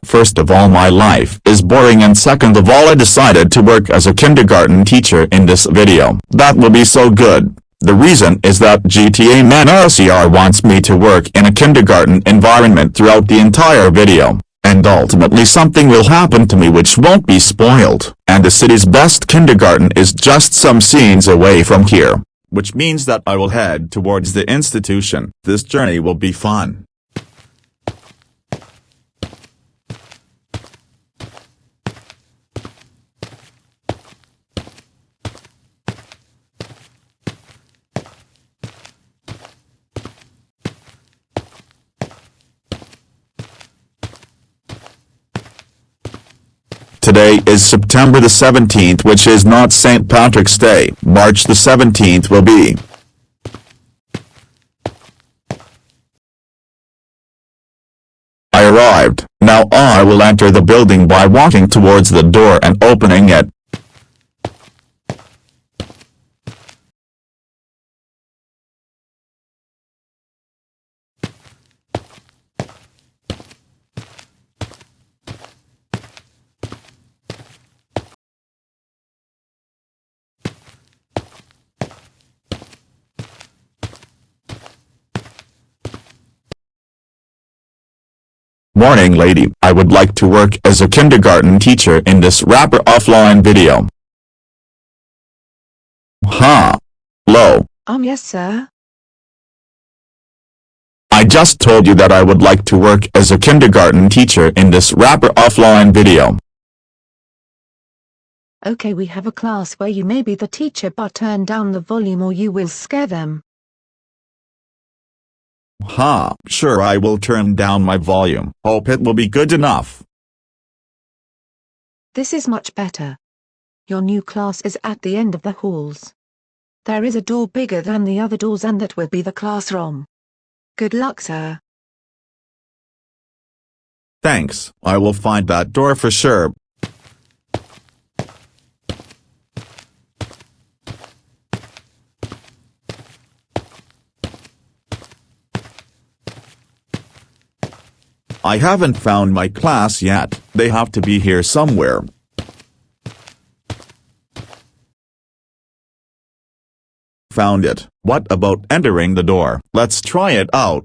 First of all, my life is boring, and second of all, I decided to work as a kindergarten teacher in this video. That will be so good. The reason is that GTA Man RCR wants me to work in a kindergarten environment throughout the entire video. And ultimately something will happen to me which won't be spoiled. And the city's best kindergarten is just some scenes away from here. Which means that I will head towards the institution. This journey will be fun. Today is September the 17th, which is not St. Patrick's Day. March the 17th will be. I arrived. Now I will enter the building by walking towards the door and opening it. Morning, lady. I would like to work as a kindergarten teacher in this rapper offline video. Hello. Yes, sir. I just told you that I would like to work as a kindergarten teacher in this rapper offline video. Okay, we have a class where you may be the teacher, but turn down the volume or you will scare them. Sure, I will turn down my volume. Hope it will be good enough. This is much better. Your new class is at the end of the halls. There is a door bigger than the other doors, and that will be the classroom. Good luck, sir. Thanks, I will find that door for sure. I haven't found my class yet. They have to be here somewhere. Found it. What about entering the door? Let's try it out.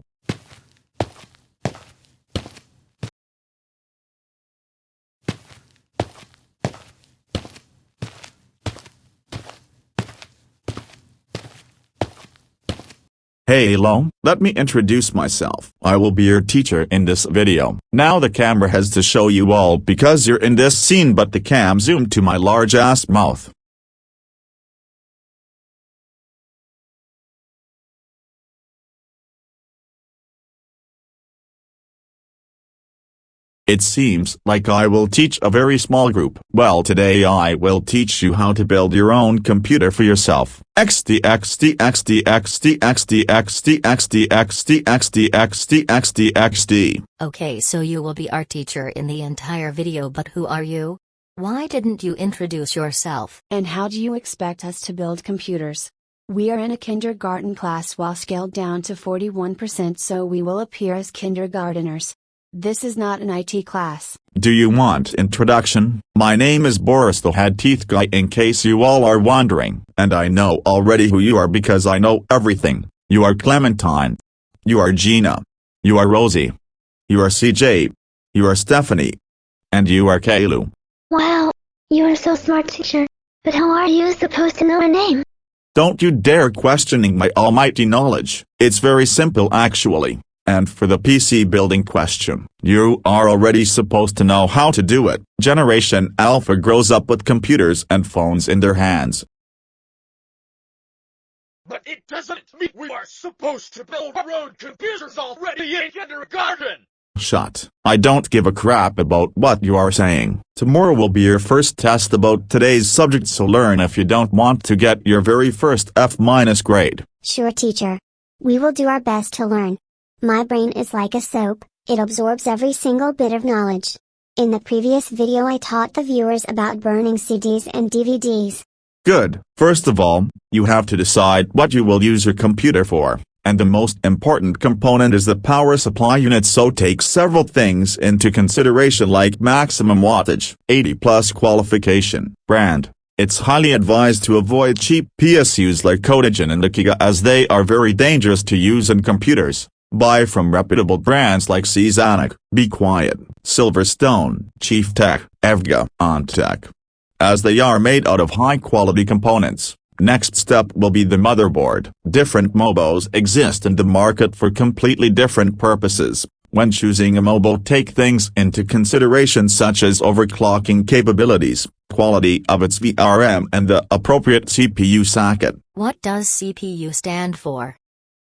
Hello, let me introduce myself. I will be your teacher in this video. Now the camera has to show you all because you're in this scene, but the cam zoomed to my large ass mouth. It seems like I will teach a very small group. Well, today I will teach you how to build your own computer for yourself. XD. Okay, so you will be our teacher in the entire video, but who are you? Why didn't you introduce yourself? And how do you expect us to build computers? We are in a kindergarten class while scaled down to 41%, so we will appear as kindergarteners. This is not an IT class. Do you want introduction? My name is Boris, the head teeth guy, in case you all are wondering. And I know already who you are because I know everything. You are Clementine. You are Gina. You are Rosie. You are CJ. You are Stephanie. And you are Kaylu. Wow, you are so smart, teacher. But how are you supposed to know a name? Don't you dare questioning my almighty knowledge. It's very simple actually. And for the PC building question, you are already supposed to know how to do it. Generation Alpha grows up with computers and phones in their hands. But it doesn't mean we are supposed to build our own computers already in kindergarten! Shut. I don't give a crap about what you are saying. Tomorrow will be your first test about today's subject, so learn if you don't want to get your very first F- grade. Sure, teacher. We will do our best to learn. My brain is like a soap, it absorbs every single bit of knowledge. In the previous video I taught the viewers about burning CDs and DVDs. Good. First of all, you have to decide what you will use your computer for. And the most important component is the power supply unit, so take several things into consideration like maximum wattage, 80+ qualification, brand. It's highly advised to avoid cheap PSUs like Codagen and Amiga as they are very dangerous to use in computers. Buy from reputable brands like Seasonic, Be Quiet, Silverstone, Chief Tech, Evga, Ontech, as they are made out of high-quality components. Next step will be the motherboard. Different MOBOs exist in the market for completely different purposes. When choosing a MOBO, take things into consideration such as overclocking capabilities, quality of its VRM and the appropriate CPU socket. What does CPU stand for?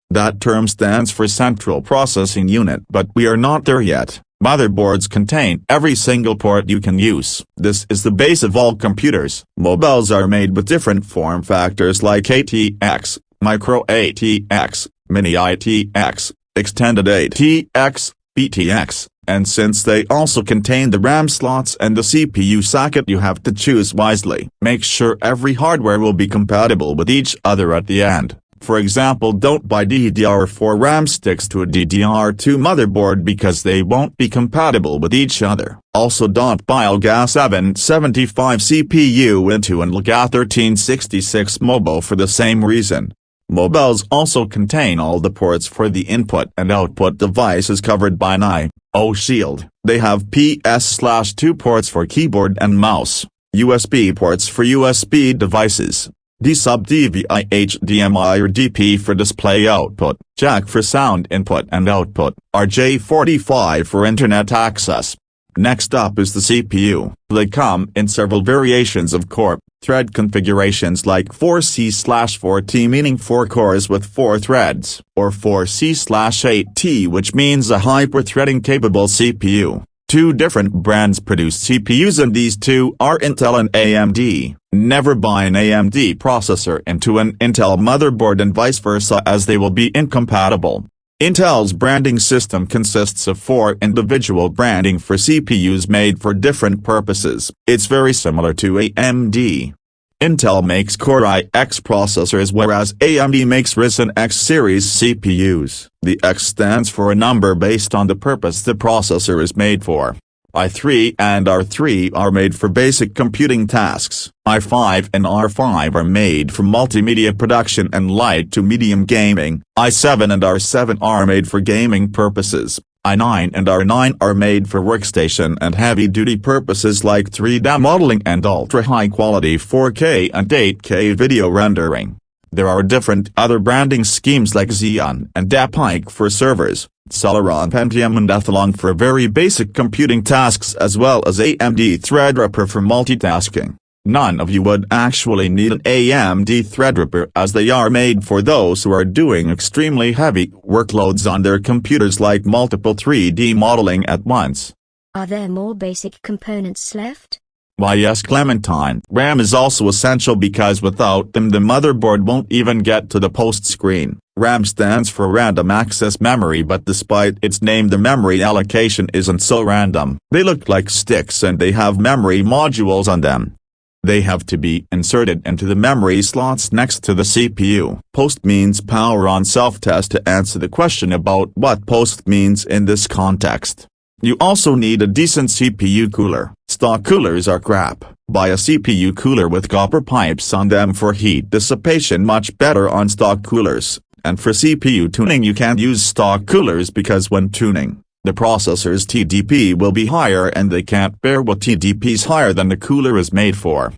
That term stands for Central Processing Unit, but we are not there yet. Motherboards contain every single port you can use. This is the base of all computers. MOBOs are made with different form factors like ATX, Micro ATX, Mini ATX, Extended ATX, BTX, and since they also contain the RAM slots and the CPU socket, you have to choose wisely. Make sure every hardware will be compatible with each other at the end. For example, don't buy DDR4 RAM sticks to a DDR2 motherboard because they won't be compatible with each other. Also, don't buy Elga 775 CPU into an Elga 1366 MOBO for the same reason. MOBOs also contain all the ports for the input and output devices covered by an I/O shield. They have PS/2 ports for keyboard and mouse, USB ports for USB devices, D-sub-DVI HDMI or DP for display output, jack for sound input and output, RJ45 for internet access. Next up is the CPU. They come in several variations of core, thread configurations like 4C/4T, meaning 4 cores with 4 threads, or 4C/8T, which means a hyper-threading capable CPU. Two different brands produce CPUs and these two are Intel and AMD. Never buy an AMD processor into an Intel motherboard and vice versa, as they will be incompatible. Intel's branding system consists of 4 individual branding for CPUs made for different purposes. It's very similar to AMD. Intel makes Core iX processors whereas AMD makes Ryzen X series CPUs. The X stands for a number based on the purpose the processor is made for. i3 and R3 are made for basic computing tasks. i5 and R5 are made for multimedia production and light to medium gaming. i7 and R7 are made for gaming purposes. i9 and R9 are made for workstation and heavy-duty purposes like 3D modeling and ultra-high-quality 4K and 8K video rendering. There are different other branding schemes like Xeon and EPYC for servers, Celeron, Pentium and Athlon for very basic computing tasks, as well as AMD Threadripper for multitasking. None of you would actually need an AMD Threadripper as they are made for those who are doing extremely heavy workloads on their computers like multiple 3D modeling at once. Are there more basic components left? Why yes, Clementine. RAM is also essential because without them the motherboard won't even get to the post screen. RAM stands for random access memory, but despite its name the memory allocation isn't so random. They look like sticks and they have memory modules on them. They have to be inserted into the memory slots next to the CPU. Post means power on. Self-test to answer the question about what post means in this context. You also need a decent CPU cooler. Stock coolers are crap. Buy a CPU cooler with copper pipes on them for heat dissipation, much better on stock coolers. And for CPU tuning you can't use stock coolers because when tuning, the processor's TDP will be higher and they can't bear what TDP's higher than the cooler is made for.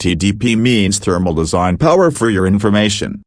TDP means thermal design power for your information.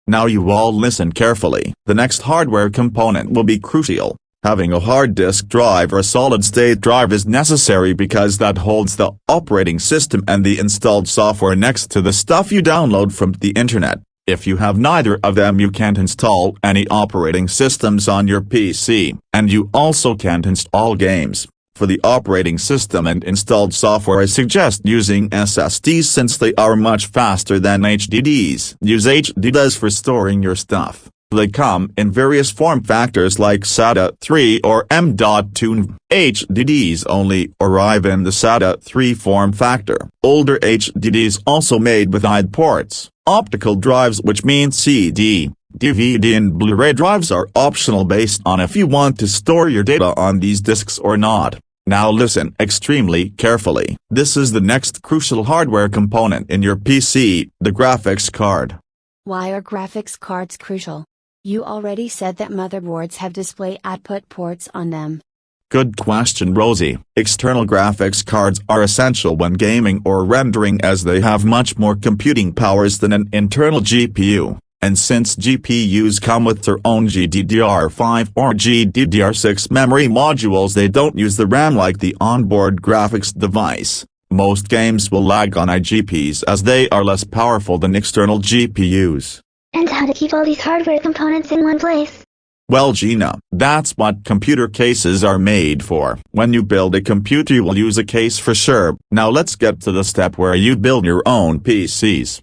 Now you all listen carefully. The next hardware component will be crucial. Having a hard disk drive or solid-state drive is necessary because that holds the operating system and the installed software next to the stuff you download from the internet. If you have neither of them you can't install any operating systems on your PC, and you also can't install games. For the operating system and installed software I suggest using SSDs since they are much faster than HDDs. Use HDDs for storing your stuff. They come in various form factors like SATA 3 or M.2. HDDs only arrive in the SATA 3 form factor. Older HDDs also made with IDE ports, optical drives which means CD, DVD and Blu-ray drives are optional based on if you want to store your data on these discs or not. Now listen extremely carefully. This is the next crucial hardware component in your PC, the graphics card. Why are graphics cards crucial? You already said that motherboards have display output ports on them. Good question, Rosie. External graphics cards are essential when gaming or rendering as they have much more computing powers than an internal GPU. And since GPUs come with their own GDDR5 or GDDR6 memory modules, they don't use the RAM like the onboard graphics device. Most games will lag on IGPs as they are less powerful than external GPUs. And how to keep all these hardware components in one place? Well, Gina, that's what computer cases are made for. When you build a computer you will use a case for sure. Now let's get to the step where you build your own PCs.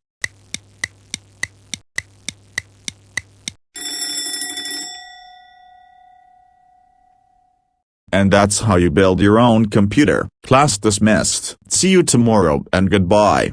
And that's how you build your own computer. Class dismissed. See you tomorrow and goodbye.